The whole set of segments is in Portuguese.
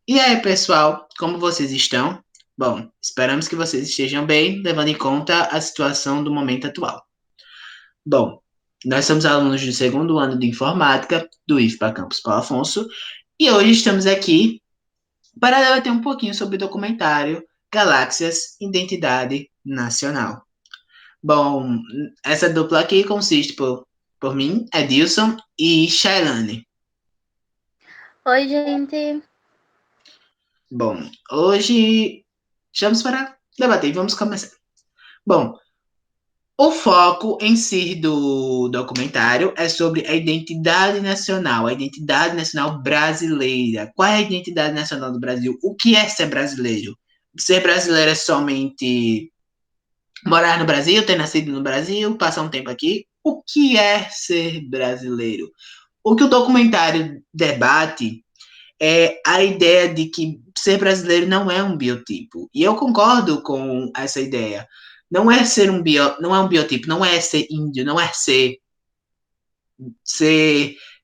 E aí, pessoal, como vocês estão? Bom, esperamos que vocês estejam bem, levando em conta a situação do momento atual. Bom, nós somos alunos do segundo ano de informática do IFPA Campus Paulo Afonso e hoje estamos aqui para debater um pouquinho sobre o documentário Galáxias, Identidade Nacional. Bom, essa dupla aqui consiste por mim, Edilson e Shailane. Oi, gente. Bom, hoje estamos para debater e vamos começar. Bom, o foco em si do documentário é sobre a identidade nacional brasileira. Qual é a identidade nacional do Brasil? O que é ser brasileiro? Ser brasileiro é somente morar no Brasil, ter nascido no Brasil, passar um tempo aqui? O que é ser brasileiro? O que o documentário debate é a ideia de que ser brasileiro não é um biotipo. E eu concordo com essa ideia. Não é um biotipo, não é ser índio, não é ser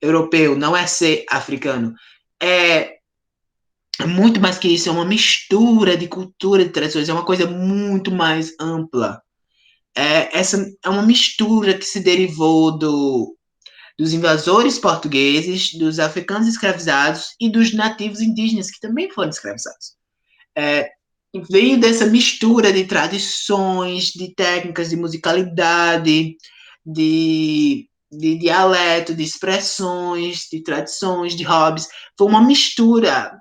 europeu, não é ser africano. É muito mais que isso, é uma mistura de cultura, de tradições, é uma coisa muito mais ampla. Essa é uma mistura que se derivou dos invasores portugueses, dos africanos escravizados e dos nativos indígenas que também foram escravizados. É, Veio dessa mistura de tradições, de técnicas, de musicalidade, de dialeto, de expressões, de tradições, de hobbies. Foi uma mistura.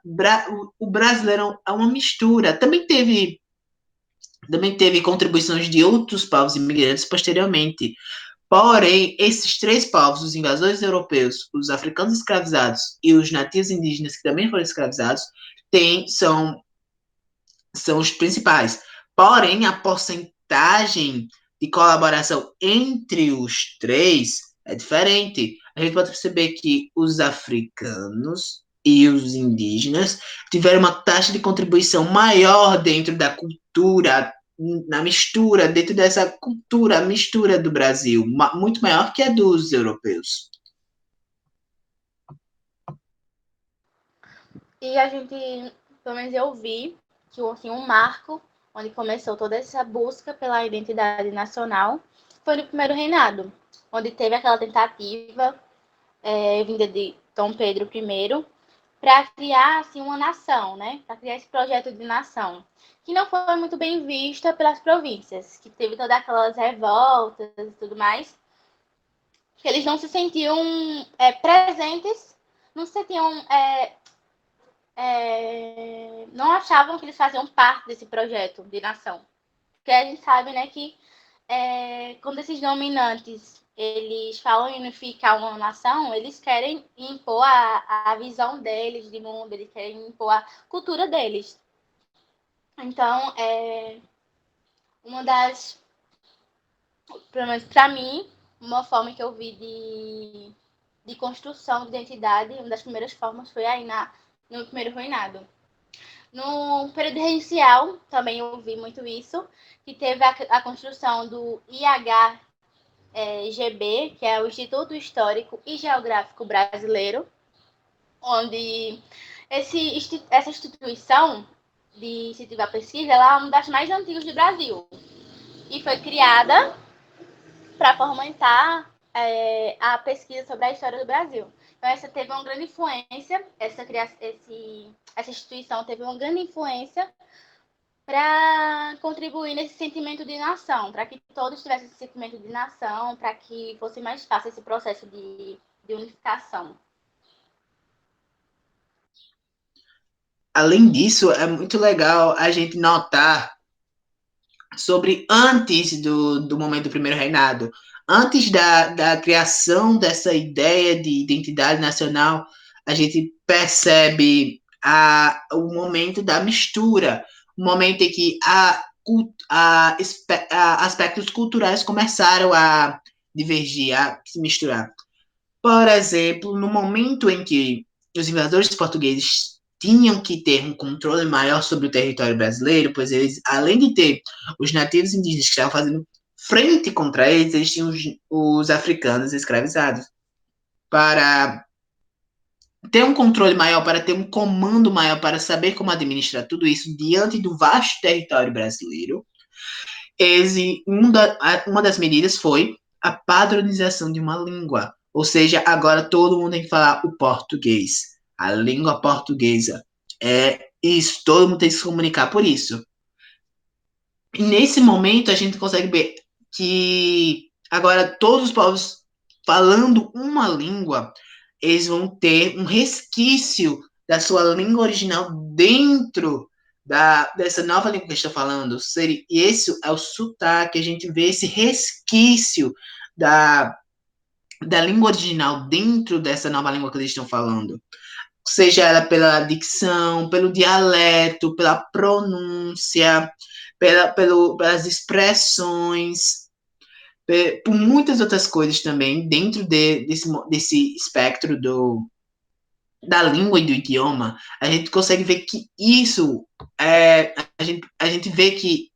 O brasileiro é uma mistura. Também teve contribuições de outros povos imigrantes posteriormente. Porém, esses três povos, os invasores europeus, os africanos escravizados e os nativos indígenas que também foram escravizados, são os principais. Porém, a porcentagem de colaboração entre os três é diferente. A gente pode perceber que os africanos e os indígenas tiveram uma taxa de contribuição maior dentro da cultura, na mistura, dentro dessa cultura, mistura do Brasil, muito maior que a dos europeus. E a gente, pelo menos eu vi que assim, um marco onde começou toda essa busca pela identidade nacional foi no primeiro reinado, onde teve aquela tentativa vinda de Dom Pedro I para criar assim uma nação, né? Para criar esse projeto de nação, que não foi muito bem vista pelas províncias, que teve todas aquelas revoltas e tudo mais, que eles não se sentiam presentes, não se sentiam não achavam que eles faziam parte desse projeto de nação. Porque a gente sabe, né, que quando esses dominantes eles falam em unificar uma nação, eles querem impor a visão deles de mundo, eles querem impor a cultura deles. Então, uma das, pelo menos para mim, uma forma que eu vi de construção de identidade, uma das primeiras formas foi aí no primeiro reinado. No período inicial, também eu vi muito isso, que teve a construção do IHGB, que é o Instituto Histórico e Geográfico Brasileiro, onde essa instituição de incentivar a pesquisa ela é uma das mais antigas do Brasil e foi criada para fomentar a pesquisa sobre a história do Brasil. Então, essa teve uma grande influência, essa instituição teve uma grande influência para contribuir nesse sentimento de nação, para que todos tivessem esse sentimento de nação, para que fosse mais fácil esse processo de unificação. Além disso, é muito legal a gente notar sobre antes do momento do primeiro reinado, antes da criação dessa ideia de identidade nacional, a gente percebe o momento da mistura, o momento em que aspectos culturais começaram a divergir, a se misturar. Por exemplo, no momento em que os invasores portugueses tinham que ter um controle maior sobre o território brasileiro, pois eles, além de ter os nativos indígenas que estavam fazendo frente contra eles, eles tinham os africanos escravizados para ter um controle maior, para ter um comando maior, para saber como administrar tudo isso diante do vasto território brasileiro, uma das medidas foi a padronização de uma língua. Ou seja, agora todo mundo tem que falar o português. A língua portuguesa. É isso, todo mundo tem que se comunicar por isso. E nesse momento a gente consegue ver que agora todos os povos falando uma língua, eles vão ter um resquício da sua língua original dentro dessa nova língua que está falando. E esse é o sotaque, a gente vê esse resquício da língua original dentro dessa nova língua que eles estão falando. Seja ela pela dicção, pelo dialeto, pela pronúncia, pelas expressões, por muitas outras coisas também, dentro desse espectro da língua e do idioma, a gente consegue ver que isso, a gente vê que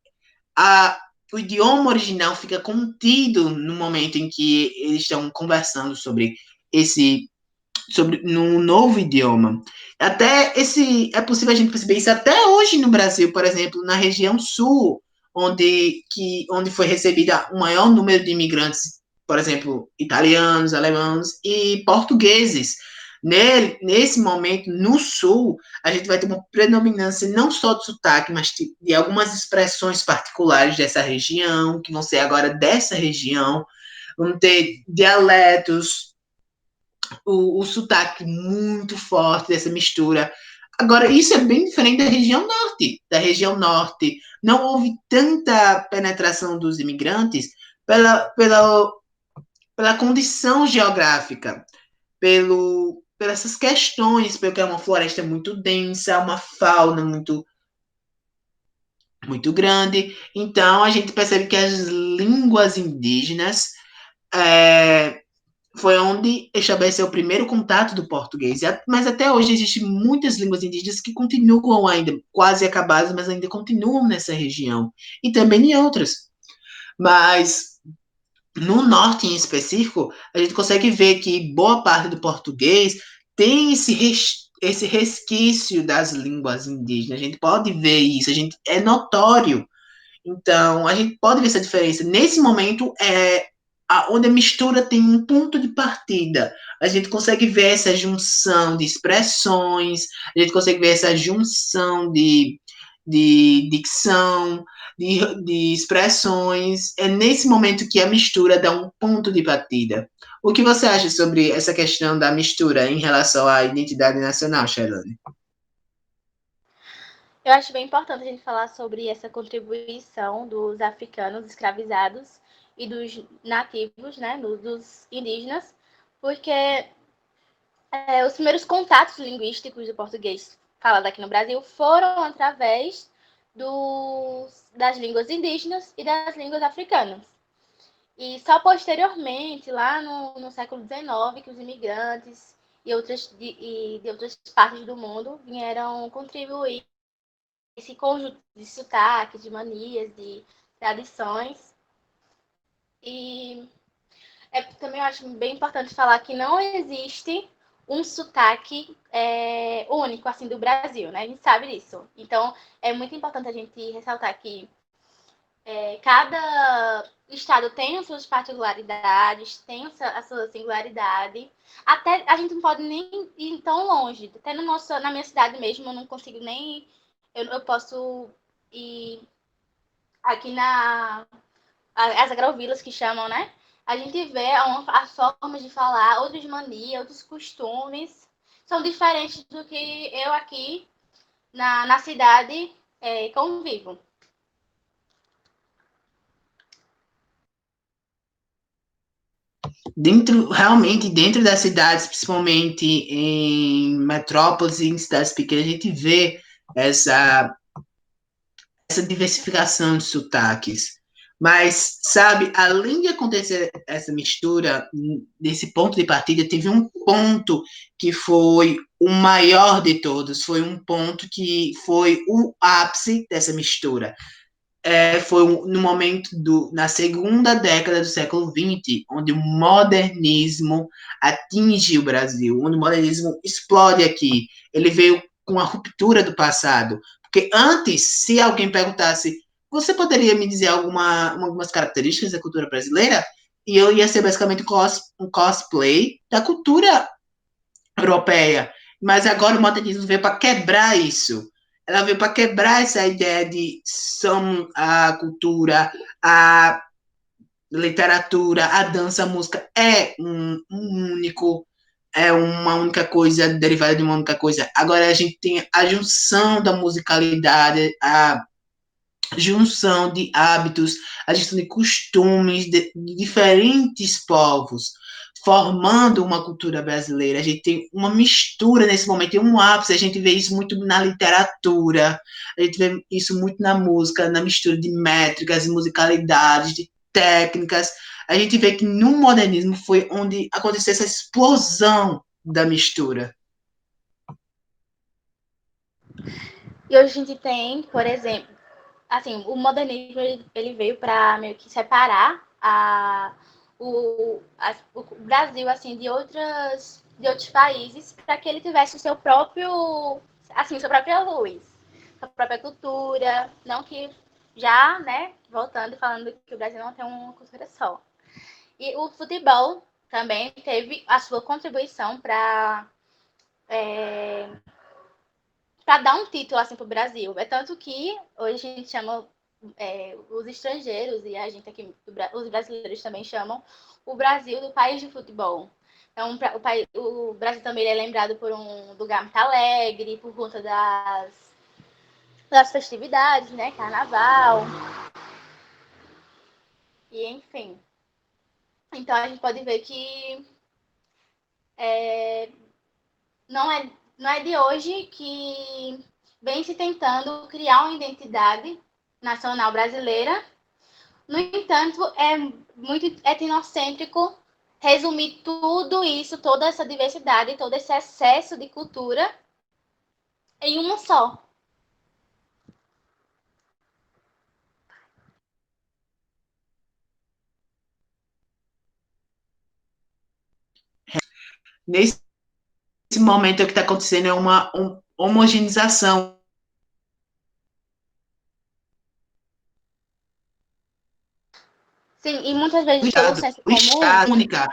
o idioma original fica contido no momento em que eles estão conversando sobre no novo idioma. Até é possível a gente perceber isso até hoje no Brasil, por exemplo, na região sul, onde foi recebida o maior número de imigrantes, por exemplo, italianos, alemães e portugueses. Nesse momento, no sul, a gente vai ter uma predominância não só do sotaque, mas de algumas expressões particulares dessa região, que vão ser agora dessa região. Vamos ter dialetos, o sotaque muito forte dessa mistura. Agora, isso é bem diferente da região norte. Da região norte, não houve tanta penetração dos imigrantes pela condição geográfica, pelas essas questões, porque é uma floresta muito densa, uma fauna muito grande. Então, a gente percebe que as línguas indígenas foi onde estabeleceu o primeiro contato do português. Mas até hoje existem muitas línguas indígenas que continuam ainda quase acabadas, mas ainda continuam nessa região. E também em outras. Mas no norte em específico, a gente consegue ver que boa parte do português tem esse resquício das línguas indígenas. A gente pode ver isso, é notório. Então, a gente pode ver essa diferença. Nesse momento, onde a mistura tem um ponto de partida. A gente consegue ver essa junção de expressões, a gente consegue ver essa junção de dicção, de expressões. É nesse momento que a mistura dá um ponto de partida. O que você acha sobre essa questão da mistura em relação à identidade nacional, Shalane? Eu acho bem importante a gente falar sobre essa contribuição dos africanos escravizados e dos nativos, né, dos indígenas, porque os primeiros contatos linguísticos do português falado aqui no Brasil foram através das línguas indígenas e das línguas africanas. E só posteriormente, lá no século XIX, que os imigrantes de outras partes do mundo vieram contribuir esse conjunto de sotaques, de manias, de tradições. E também eu acho bem importante falar que não existe um sotaque único, assim, do Brasil, né? A gente sabe disso. Então, é muito importante a gente ressaltar que cada estado tem as suas particularidades, tem a sua singularidade. Até a gente não pode nem ir tão longe. Até na minha cidade mesmo, eu não consigo nem... Eu posso ir aqui as agrovilas que chamam, né? A gente vê as formas de falar, outras manias, outros costumes são diferentes do que eu aqui na cidade convivo. Realmente, dentro das cidades, principalmente em metrópoles e em cidades pequenas, a gente vê essa diversificação de sotaques. Mas, sabe, além de acontecer essa mistura, desse ponto de partida, teve um ponto que foi o maior de todos, foi um ponto que foi o ápice dessa mistura. foi no momento na segunda década do século XX, onde o modernismo atinge o Brasil, onde o modernismo explode aqui. Ele veio com a ruptura do passado. Porque antes, se alguém perguntasse, você poderia me dizer algumas características da cultura brasileira? E eu ia ser basicamente um cosplay da cultura europeia. Mas agora o modernismo veio para quebrar isso. Ela veio para quebrar essa ideia de são a cultura, a literatura, a dança, a música é uma única coisa, derivada de uma única coisa. Agora a gente tem a junção da musicalidade, a junção de hábitos, a junção de costumes de diferentes povos, formando uma cultura brasileira. A gente tem uma mistura nesse momento, tem um ápice, a gente vê isso muito na literatura, a gente vê isso muito na música, na mistura de métricas, de musicalidades, de técnicas. A gente vê que no modernismo foi onde aconteceu essa explosão da mistura. E hoje a gente tem, por exemplo, assim, o modernismo ele veio para meio que separar o Brasil assim de outros países para que ele tivesse o seu próprio, assim, sua própria luz, sua própria cultura, não que já, né, voltando e falando que o Brasil não tem uma cultura só. E o futebol também teve a sua contribuição para dar um título assim para o Brasil. É tanto que hoje a gente chama os estrangeiros e a gente aqui, os brasileiros também chamam o Brasil do país de futebol. Então, o Brasil também é lembrado por um lugar muito alegre, por conta das festividades, né? Carnaval. E, enfim. Então, a gente pode ver que não é de hoje que vem se tentando criar uma identidade nacional brasileira. No entanto, é muito etnocêntrico resumir tudo isso, toda essa diversidade, todo esse excesso de cultura em uma só. Nesse momento, o que está acontecendo é uma homogeneização. Sim, e muitas vezes pelo Estado, senso o comum, Estado única.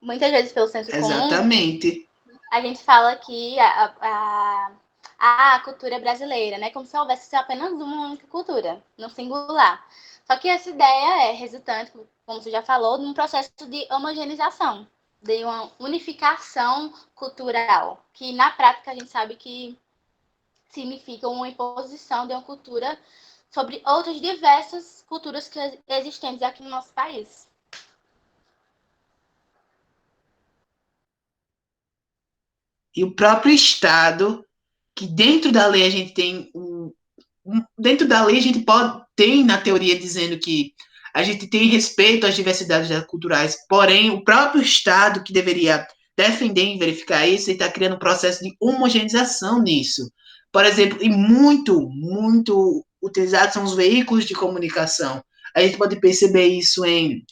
muitas vezes pelo senso comum, Exatamente. a gente fala que a cultura brasileira, né? Como se houvesse apenas uma única cultura, no singular. Só que essa ideia é resultante, como você já falou, de um processo de homogeneização, de uma unificação cultural, que na prática a gente sabe que significa uma imposição de uma cultura sobre outras diversas culturas que existentes aqui no nosso país. E o próprio Estado, que dentro da lei a gente tem dentro da lei a gente tem na teoria dizendo que a gente tem respeito às diversidades culturais, porém o próprio Estado que deveria defender e verificar isso, está criando um processo de homogeneização nisso. Por exemplo, e muito utilizados são os veículos de comunicação. A gente pode perceber isso em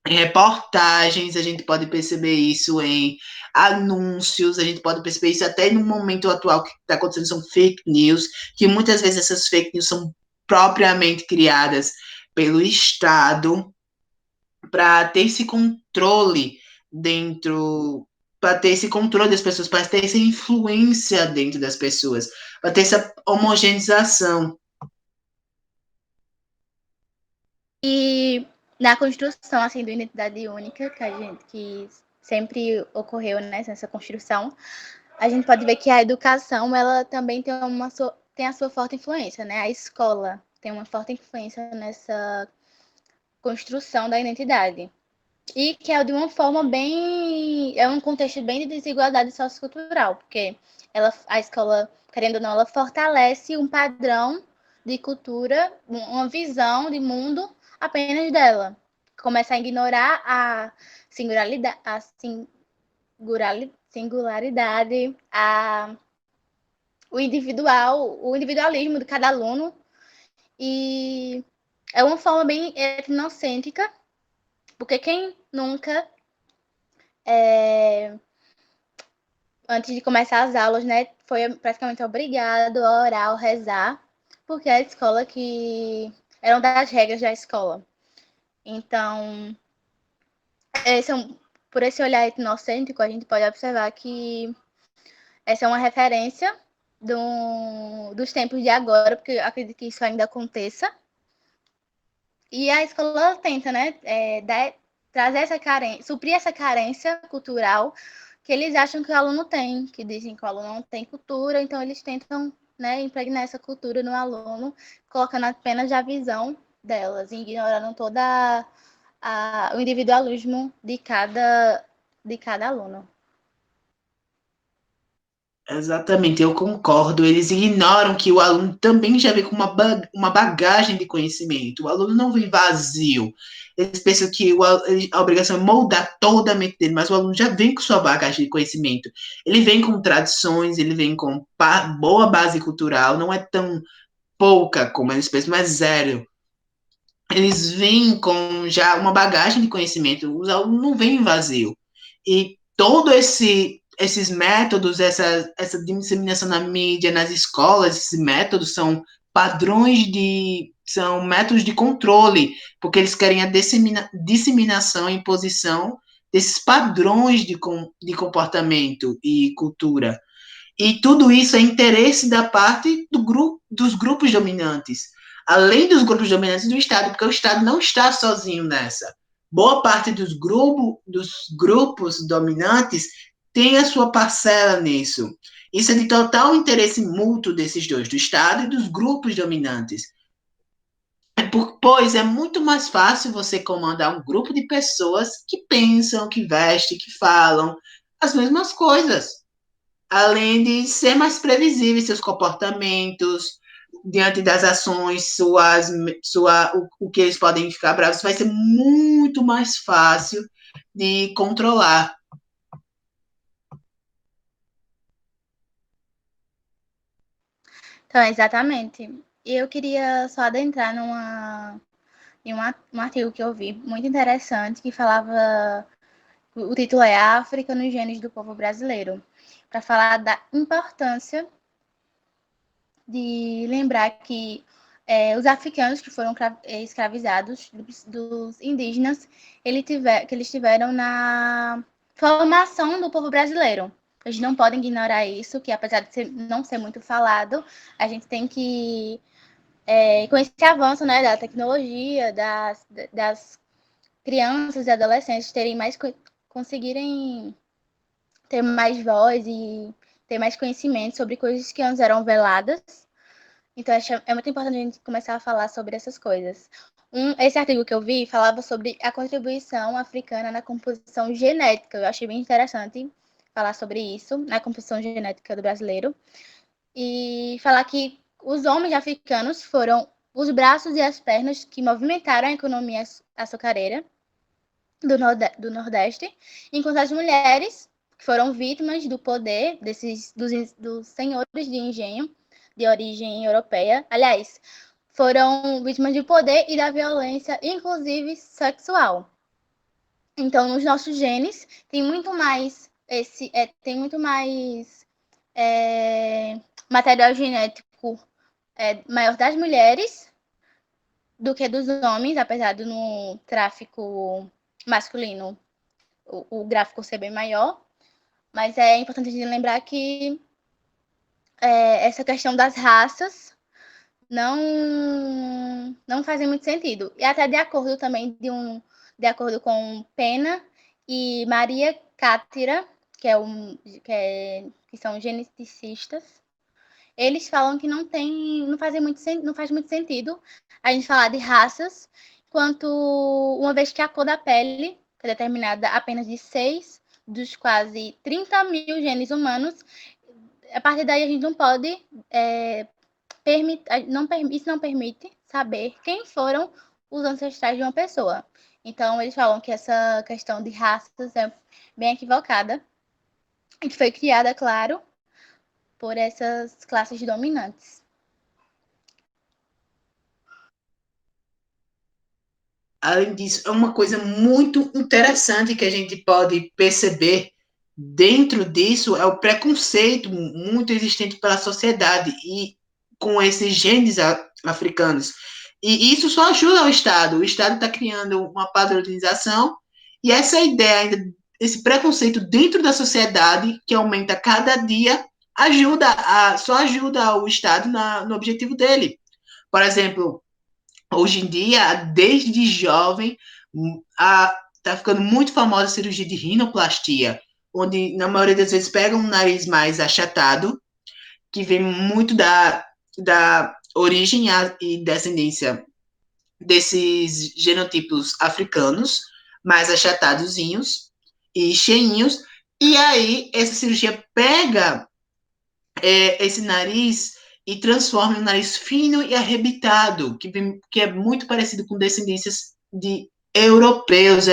reportagens, a gente pode perceber isso em anúncios, a gente pode perceber isso até no momento atual que está acontecendo, são fake news, que muitas vezes essas fake news são propriamente criadas pelo Estado para ter esse controle dentro, para ter esse controle das pessoas, para ter essa influência dentro das pessoas, para ter essa homogeneização. E na construção assim da identidade única que sempre ocorreu, né, nessa construção, a gente pode ver que a educação ela também tem a sua forte influência, né? A escola tem uma forte influência nessa construção da identidade. E que é de uma forma bem. É um contexto bem de desigualdade sociocultural, porque a escola, querendo ou não, ela fortalece um padrão de cultura, uma visão de mundo apenas dela. Começa a ignorar singularidade, o individualismo de cada aluno. E é uma forma bem etnocêntrica, porque quem nunca, antes de começar as aulas, né, foi praticamente obrigado a orar ou rezar, porque é a escola que eram das regras da escola. Então, por esse olhar etnocêntrico, a gente pode observar que essa é uma referência dos tempos de agora, porque eu acredito que isso ainda aconteça. E a escola tenta, né, trazer essa carência, suprir essa carência cultural que eles acham que o aluno tem, que dizem que o aluno não tem cultura, então eles tentam, né, impregnar essa cultura no aluno, colocando apenas a visão delas, ignorando toda o individualismo de cada aluno. Exatamente, eu concordo. Eles ignoram que o aluno também já vem com uma bagagem de conhecimento. O aluno não vem vazio. Eles pensam que a obrigação é moldar toda a mente dele, mas o aluno já vem com sua bagagem de conhecimento. Ele vem com tradições, ele vem com boa base cultural, não é tão pouca como eles pensam, mas zero. Eles vêm com já uma bagagem de conhecimento. Os alunos não vêm vazio. E todo esses métodos, essa disseminação na mídia, nas escolas, esses métodos são são métodos de controle, porque eles querem a disseminação e imposição desses padrões de comportamento e cultura. E tudo isso é interesse da parte dos grupos dominantes, além dos grupos dominantes do Estado, porque o Estado não está sozinho nessa. Boa parte dos grupos dominantes tem a sua parcela nisso. Isso é de total interesse mútuo desses dois, do Estado e dos grupos dominantes. Pois é muito mais fácil você comandar um grupo de pessoas que pensam, que vestem, que falam as mesmas coisas, além de ser mais previsíveis seus comportamentos diante das ações, o que eles podem ficar bravos, vai ser muito mais fácil de controlar. Então, exatamente. Eu queria só adentrar um artigo que eu vi muito interessante que falava, o título é África nos genes do povo brasileiro, para falar da importância de lembrar que os africanos que foram escravizados dos indígenas, que eles tiveram na formação do povo brasileiro. A gente não pode ignorar isso, que apesar de não ser muito falado, a gente tem que, com esse avanço, né, da tecnologia, das crianças e adolescentes conseguirem ter mais voz e ter mais conhecimento sobre coisas que antes eram veladas. Então, é muito importante a gente começar a falar sobre essas coisas. Esse artigo que eu vi falava sobre a contribuição africana na composição genética. Eu achei bem interessante falar sobre isso, na composição genética do brasileiro. E falar que os homens africanos foram os braços e as pernas que movimentaram a economia açucareira do Nordeste, enquanto as mulheres que foram vítimas do poder dos senhores de engenho de origem europeia, aliás, foram vítimas de poder e da violência, inclusive sexual. Então, nos nossos genes tem muito mais material genético maior das mulheres do que dos homens, apesar do no tráfico masculino o gráfico ser bem maior. Mas é importante a gente lembrar que essa questão das raças não fazem muito sentido. E até de acordo também de acordo com Pena e Maria Cátira, que são geneticistas, eles falam que não faz muito sentido a gente falar de raças, uma vez que a cor da pele é determinada apenas de 6 dos quase 30 mil genes humanos. A partir daí a gente não pode isso não permite saber quem foram os ancestrais de uma pessoa. Então, eles falam que essa questão de raças é bem equivocada e que foi criada, claro, por essas classes dominantes. Além disso, é uma coisa muito interessante que a gente pode perceber dentro disso é o preconceito muito existente pela sociedade e com esses genes africanos. E isso só ajuda o Estado. O Estado está criando uma padronização e essa ideia ainda, esse preconceito dentro da sociedade que aumenta cada dia, só ajuda o Estado no objetivo dele. Por exemplo, hoje em dia, desde jovem, tá ficando muito famosa a cirurgia de rinoplastia, onde na maioria das vezes pega um nariz mais achatado, que vem muito da origem e descendência desses genotipos africanos, mais achatadozinhos e cheinhos, e aí essa cirurgia pega esse nariz e transforma em um nariz fino e arrebitado, que é muito parecido com descendências de europeus,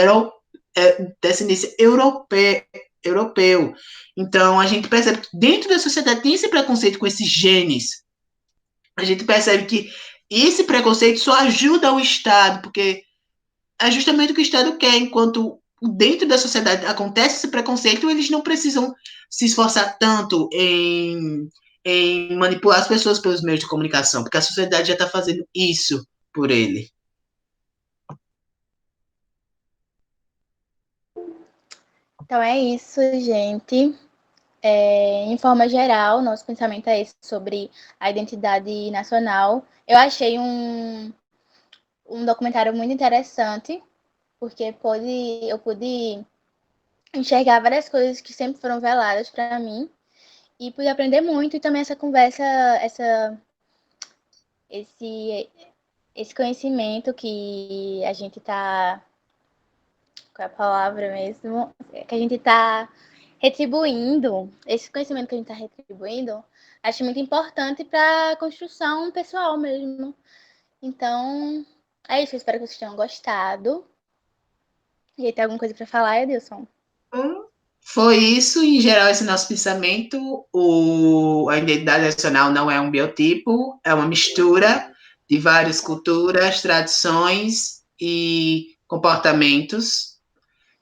descendência europeu. Então, a gente percebe que dentro da sociedade tem esse preconceito com esses genes. A gente percebe que esse preconceito só ajuda o Estado, porque é justamente o que o Estado quer, enquanto dentro da sociedade acontece esse preconceito, eles não precisam se esforçar tanto em manipular as pessoas pelos meios de comunicação, porque a sociedade já está fazendo isso por ele. Então é isso, gente. Em forma geral, nosso pensamento é esse sobre a identidade nacional. Eu achei um documentário muito interessante, porque eu pude enxergar várias coisas que sempre foram veladas para mim e pude aprender muito. E também essa conversa, esse, esse conhecimento que a gente está. Qual é a palavra mesmo? Que a gente está retribuindo, esse conhecimento que a gente está retribuindo, acho muito importante para a construção pessoal mesmo. Então, é isso. Eu espero que vocês tenham gostado. E aí, tem alguma coisa para falar, Edilson? Foi isso, em geral, esse nosso pensamento. A identidade nacional não é um biotipo, é uma mistura de várias culturas, tradições e comportamentos.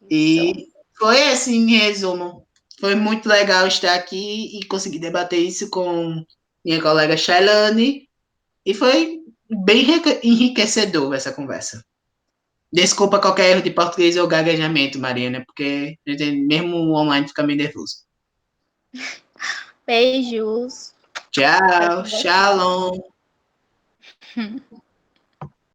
Isso. E foi assim, em resumo. Foi muito legal estar aqui e conseguir debater isso com minha colega Shailane. E foi bem enriquecedor essa conversa. Desculpa qualquer erro de português ou gaguejamento, Mariana, porque mesmo online fica meio nervoso. Beijos. Espero Tchau, que tenham gostado. shalom.